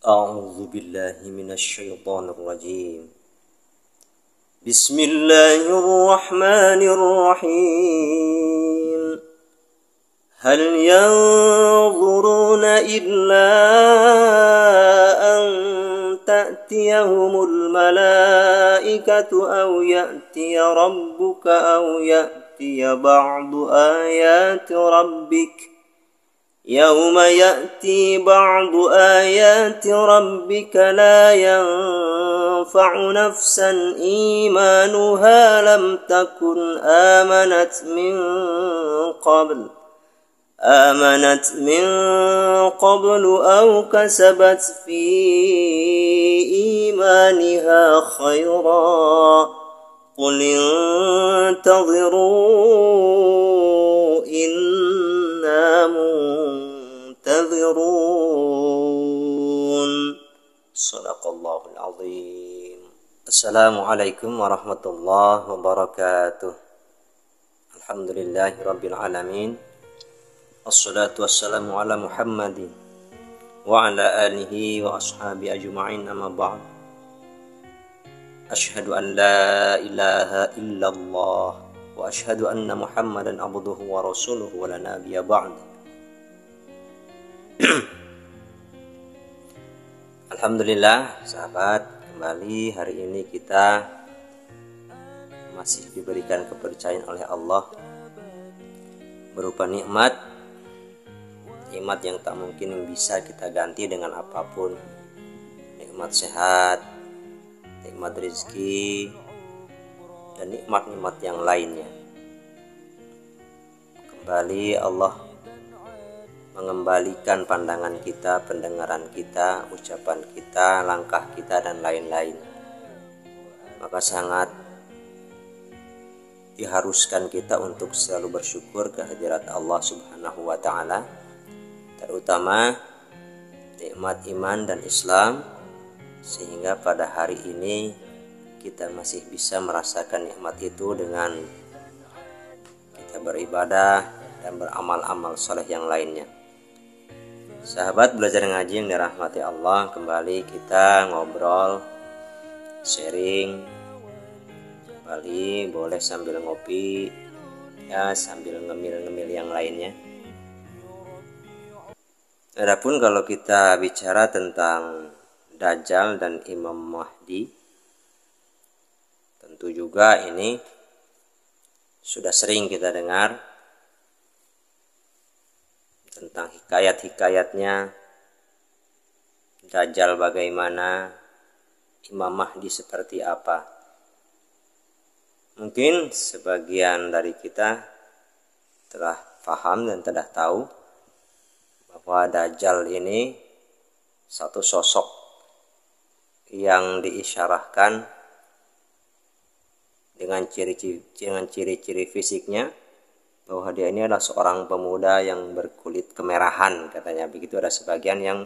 أعوذ بالله من الشيطان الرجيم. بسم الله الرحمن الرحيم. هل ينظرون إلا أن تأتيهم الملائكة أو يأتي ربك أو يأتي بعض آيات ربك يوم يأتي بعض آيات ربك لا ينفع نفسا إيمانها لم تكن آمنت من قبل أو كسبت في إيمانها خيرا قل انتظروا إنا منتظرون. صدق الله العظيم. السلام عليكم ورحمة الله وبركاته. الحمد لله رب العالمين. الصلاة والسلام على محمد وعلى آله وأصحابه أجمعين. أما بعد. أشهد أن لا إله إلا الله وأشهد أن محمدا عبده ورسوله ولا نبي بعد. Alhamdulillah sahabat, kembali hari ini kita masih diberikan kepercayaan oleh Allah berupa nikmat yang tak mungkin bisa kita ganti dengan apapun. Nikmat sehat, nikmat rezeki, dan nikmat-nikmat yang lainnya. Kembali Allah mengembalikan pandangan kita, pendengaran kita, ucapan kita, langkah kita, dan lain-lain. Maka sangat diharuskan kita untuk selalu bersyukur kehadirat Allah Subhanahu wa Ta'ala, terutama nikmat iman dan Islam, sehingga pada hari ini kita masih bisa merasakan nikmat itu dengan kita beribadah dan beramal-amal soleh yang lainnya. Sahabat belajar ngaji yang dirahmati Allah, kembali kita ngobrol, sharing, kembali boleh sambil ngopi, ya sambil ngemil-ngemil yang lainnya. Adapun kalau kita bicara tentang Dajjal dan Imam Mahdi, tentu juga ini sudah sering kita dengar tentang hikayat-hikayatnya. Dajjal bagaimana, Imam Mahdi seperti apa. Mungkin sebagian dari kita telah paham dan telah tahu bahwa Dajjal ini satu sosok yang diisyarahkan dengan ciri-ciri fisiknya bahwa dia ini adalah seorang pemuda yang berkulit kemerahan, katanya begitu. Ada sebagian yang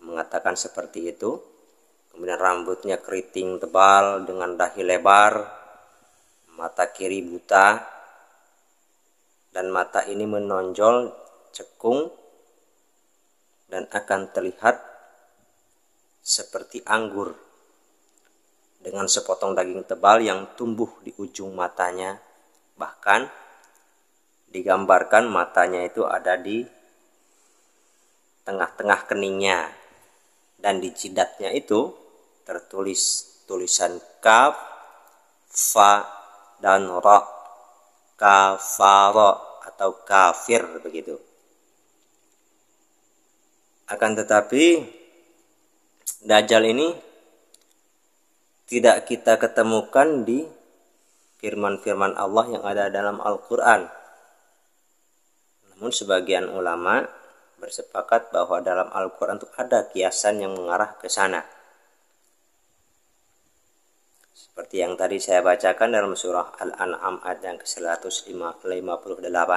mengatakan seperti itu. Kemudian rambutnya keriting tebal dengan dahi lebar, mata kiri buta, dan mata ini menonjol cekung dan akan terlihat seperti anggur, dengan sepotong daging tebal yang tumbuh di ujung matanya. Bahkan digambarkan matanya itu ada di tengah-tengah keningnya, dan di jidatnya itu tertulis tulisan kaf, fa, dan ra, kafara atau kafir begitu. Akan tetapi Dajjal ini tidak kita ketemukan di firman-firman Allah yang ada dalam Al-Quran. Namun sebagian ulama bersepakat bahwa dalam Al-Quran itu ada kiasan yang mengarah ke sana. Seperti yang tadi saya bacakan dalam surah Al-An'am ayat yang ke-158.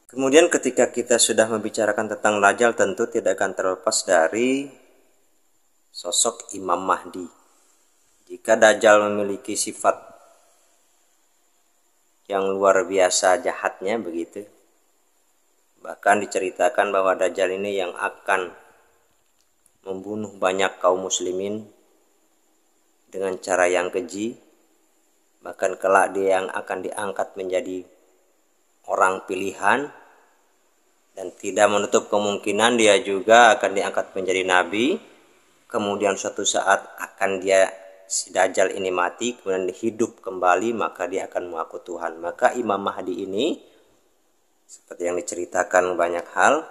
Kemudian ketika kita sudah membicarakan tentang Dajjal, tentu tidak akan terlepas dari sosok Imam Mahdi. Jika Dajjal memiliki sifat yang luar biasa jahatnya begitu, bahkan diceritakan bahwa Dajjal ini yang akan membunuh banyak kaum muslimin dengan cara yang keji. Bahkan kelak dia yang akan diangkat menjadi orang pilihan, dan tidak menutup kemungkinan dia juga akan diangkat menjadi nabi. Kemudian suatu saat akan si Dajjal ini mati, kemudian hidup kembali, maka dia akan mengaku Tuhan. Maka Imam Mahdi ini, seperti yang diceritakan banyak hal,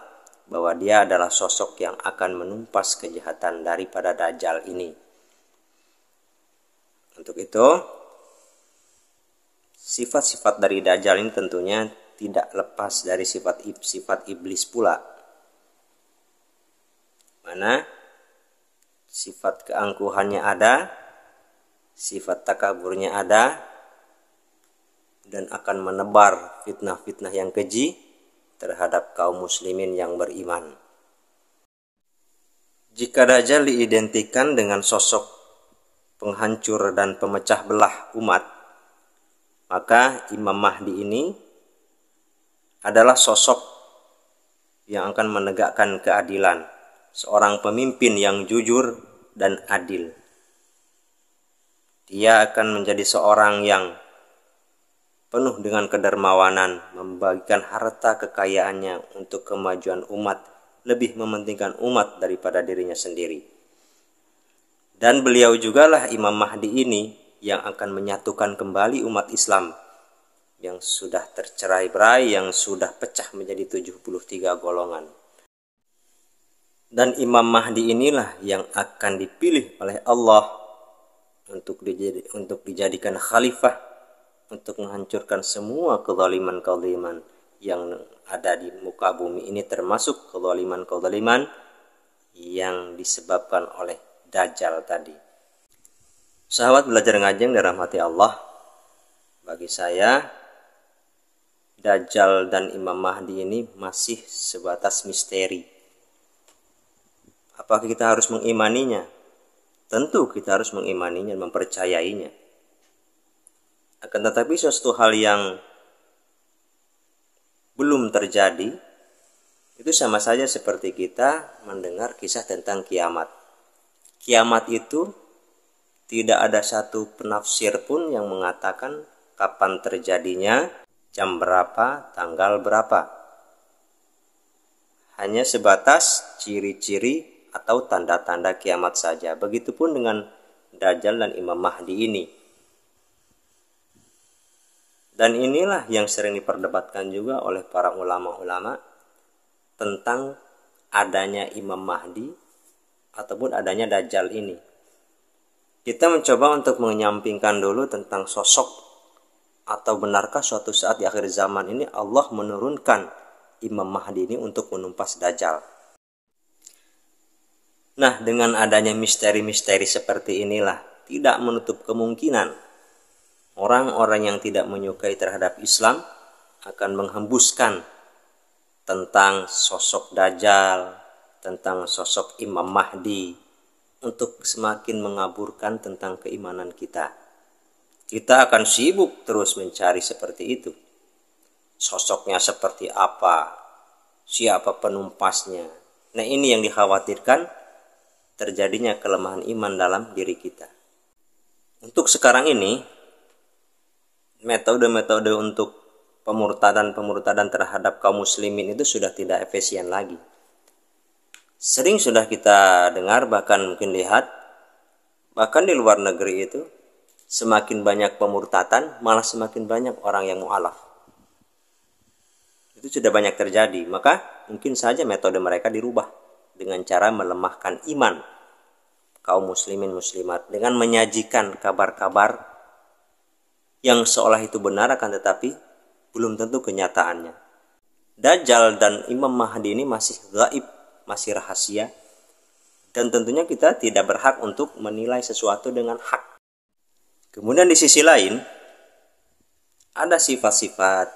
bahwa dia adalah sosok yang akan menumpas kejahatan daripada Dajjal ini. Untuk itu, sifat-sifat dari Dajjal ini tentunya tidak lepas dari sifat iblis pula. Mana sifat keangkuhannya ada, sifat takaburnya ada, dan akan menebar fitnah-fitnah yang keji terhadap kaum muslimin yang beriman. Jika Dajjal diidentikan dengan sosok penghancur dan pemecah belah umat, maka Imam Mahdi ini adalah sosok yang akan menegakkan keadilan, seorang pemimpin yang jujur dan adil. Dia akan menjadi seorang yang penuh dengan kedermawanan, membagikan harta kekayaannya untuk kemajuan umat, lebih mementingkan umat daripada dirinya sendiri. Dan beliau jugalah Imam Mahdi ini yang akan menyatukan kembali umat Islam yang sudah tercerai-berai, yang sudah pecah menjadi 73 golongan. Dan Imam Mahdi inilah yang akan dipilih oleh Allah untuk dijadikan khalifah, untuk menghancurkan semua kezaliman-kezaliman yang ada di muka bumi ini, termasuk kezaliman-kezaliman yang disebabkan oleh Dajjal tadi. Sahabat belajar ngaji yang dirahmati Allah, bagi saya Dajjal dan Imam Mahdi ini masih sebatas misteri. Apakah kita harus mengimaninya? Tentu kita harus mengimaninya, mempercayainya. Akan tetapi sesuatu hal yang belum terjadi, itu sama saja seperti kita mendengar kisah tentang kiamat. Kiamat itu tidak ada satu penafsir pun yang mengatakan kapan terjadinya, jam berapa, tanggal berapa. Hanya sebatas ciri-ciri atau tanda-tanda kiamat saja. Begitupun dengan Dajjal dan Imam Mahdi ini. Dan inilah yang sering diperdebatkan juga oleh para ulama-ulama tentang adanya Imam Mahdi ataupun adanya Dajjal ini. Kita mencoba untuk menyampingkan dulu tentang sosok, atau benarkah suatu saat di akhir zaman ini Allah menurunkan Imam Mahdi ini untuk menumpas Dajjal. Nah, dengan adanya misteri-misteri seperti inilah, tidak menutup kemungkinan orang-orang yang tidak menyukai terhadap Islam akan menghembuskan tentang sosok Dajjal, tentang sosok Imam Mahdi, untuk semakin mengaburkan tentang keimanan kita. Kita akan sibuk terus mencari seperti itu. Sosoknya seperti apa? Siapa penumpasnya? Nah, ini yang dikhawatirkan terjadinya kelemahan iman dalam diri kita. Untuk sekarang ini, metode-metode untuk pemurtadan terhadap kaum muslimin itu sudah tidak efisien lagi. Sering sudah kita dengar, bahkan mungkin lihat, bahkan di luar negeri itu, semakin banyak pemurtatan, malah semakin banyak orang yang mu'alaf. Itu sudah banyak terjadi. Maka mungkin saja metode mereka dirubah dengan cara melemahkan iman kaum muslimin muslimat, dengan menyajikan kabar-kabar yang seolah itu benar, akan tetapi belum tentu kenyataannya. Dajjal dan Imam Mahdi ini masih gaib, masih rahasia, dan tentunya kita tidak berhak untuk menilai sesuatu dengan hak. Kemudian di sisi lain, ada sifat-sifat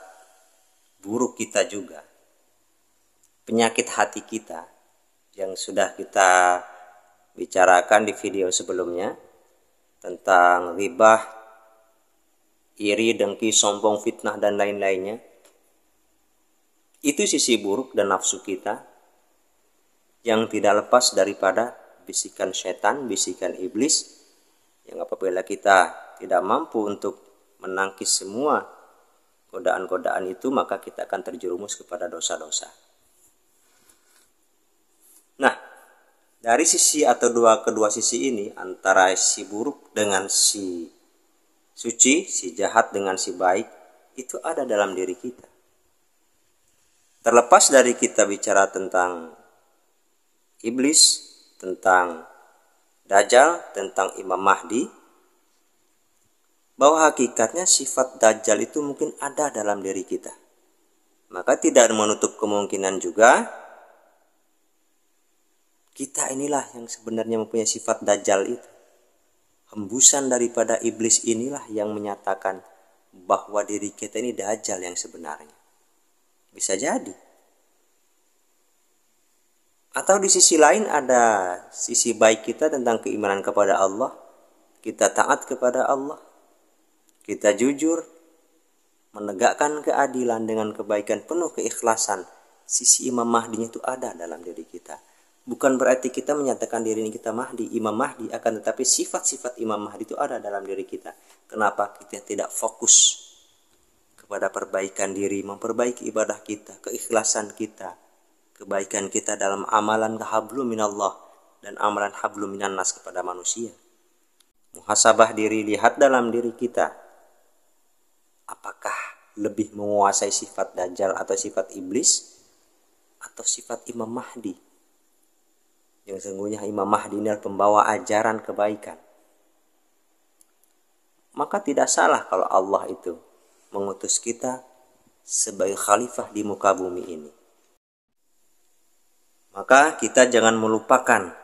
buruk kita juga. Penyakit hati kita yang sudah kita bicarakan di video sebelumnya tentang ghibah, iri, dengki, sombong, fitnah, dan lain-lainnya. Itu sisi buruk dan nafsu kita yang tidak lepas daripada bisikan setan, bisikan iblis, yang apabila kita tidak mampu untuk menangkis semua godaan-godaan itu, maka kita akan terjerumus kepada dosa-dosa. Nah, dari sisi atau kedua sisi ini, antara si buruk dengan si suci, si jahat dengan si baik, itu ada dalam diri kita. Terlepas dari kita bicara tentang iblis, tentang Dajjal, tentang Imam Mahdi, bahwa hakikatnya sifat Dajjal itu mungkin ada dalam diri kita. Maka tidak menutup kemungkinan juga kita inilah yang sebenarnya mempunyai sifat Dajjal itu. Hembusan daripada iblis inilah yang menyatakan bahwa diri kita ini Dajjal yang sebenarnya. Bisa jadi. Atau di sisi lain ada sisi baik kita tentang keimanan kepada Allah. Kita taat kepada Allah. Kita jujur, menegakkan keadilan dengan kebaikan, penuh keikhlasan. Sisi Imam Mahdinya itu ada dalam diri kita. Bukan berarti kita menyatakan diri ini kita Mahdi, Imam Mahdi, akan tetapi sifat-sifat Imam Mahdi itu ada dalam diri kita. Kenapa kita tidak fokus kepada perbaikan diri, memperbaiki ibadah kita, keikhlasan kita, kebaikan kita dalam amalan hablum minallah dan amalan hablum minan nas kepada manusia. Muhasabah diri, lihat dalam diri kita. Apakah lebih menguasai sifat Dajjal atau sifat iblis atau sifat Imam Mahdi? Yang sesungguhnya Imam Mahdi adalah pembawa ajaran kebaikan. Maka tidak salah kalau Allah itu mengutus kita sebagai khalifah di muka bumi ini. Maka kita jangan melupakan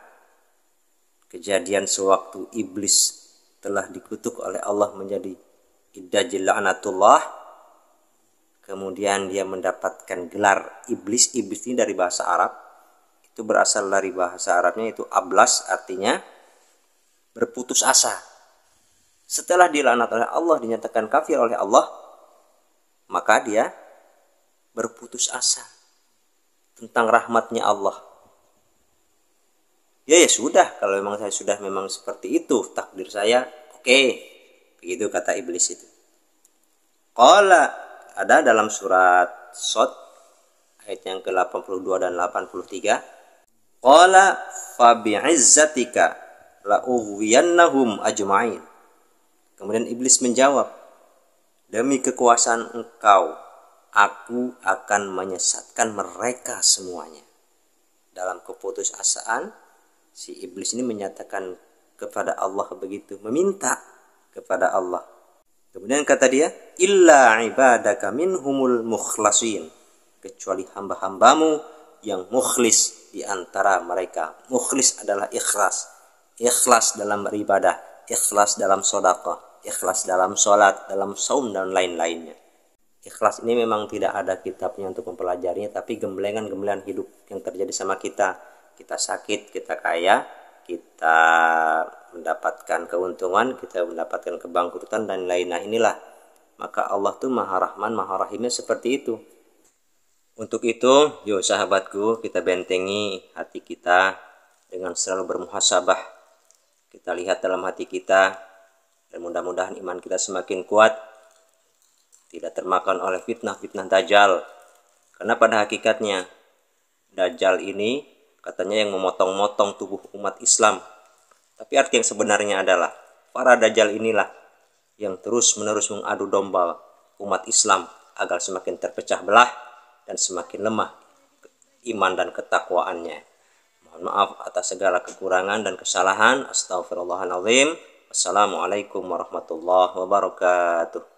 kejadian sewaktu iblis telah dikutuk oleh Allah menjadi Dajjal la'natullah. Kemudian dia mendapatkan gelar iblis. Iblis ini dari bahasa Arab. Itu berasal dari bahasa Arabnya itu ablas, artinya berputus asa. Setelah dilaknat oleh Allah, dinyatakan kafir oleh Allah, maka dia berputus asa tentang rahmatnya Allah. Ya sudah, kalau memang saya sudah memang seperti itu takdir saya, oke. Begitu kata iblis itu. Qala, ada dalam surat Shad ayat yang ke-82 dan 83. Qala fa bi'izzatika la ughwiyannahum ajma'in. Kemudian iblis menjawab, demi kekuasaan engkau, aku akan menyesatkan mereka semuanya. Dalam keputusasaan, si iblis ini menyatakan kepada Allah begitu, meminta kepada Allah. Kemudian kata dia, illa ibadaka minhumul mukhlasin, kecuali hamba-hambamu yang mukhlis di antara mereka. Mukhlis adalah ikhlas. Ikhlas dalam beribadah, ikhlas dalam sedekah, ikhlas dalam sholat, dalam saum dan lain-lainnya. Ikhlas ini memang tidak ada kitabnya untuk mempelajarinya, tapi gemblengan-gemblengan hidup yang terjadi sama kita. Kita sakit, kita kaya, kita mendapatkan keuntungan, kita mendapatkan kebangkrutan dan lain-lain. Inilah, maka Allah tuh Maha Rahman, Maha Rahimnya seperti itu. Untuk itu, yuk sahabatku, kita bentengi hati kita dengan selalu bermuhasabah. Kita lihat dalam hati kita, dan mudah-mudahan iman kita semakin kuat, tidak termakan oleh fitnah-fitnah Dajjal. Karena pada hakikatnya Dajjal ini katanya yang memotong-motong tubuh umat Islam. Tapi arti yang sebenarnya adalah para Dajjal inilah yang terus-menerus mengadu domba umat Islam agar semakin terpecah belah dan semakin lemah iman dan ketakwaannya. Mohon maaf atas segala kekurangan dan kesalahan. Astaghfirullahaladzim. Wassalamualaikum warahmatullahi wabarakatuh.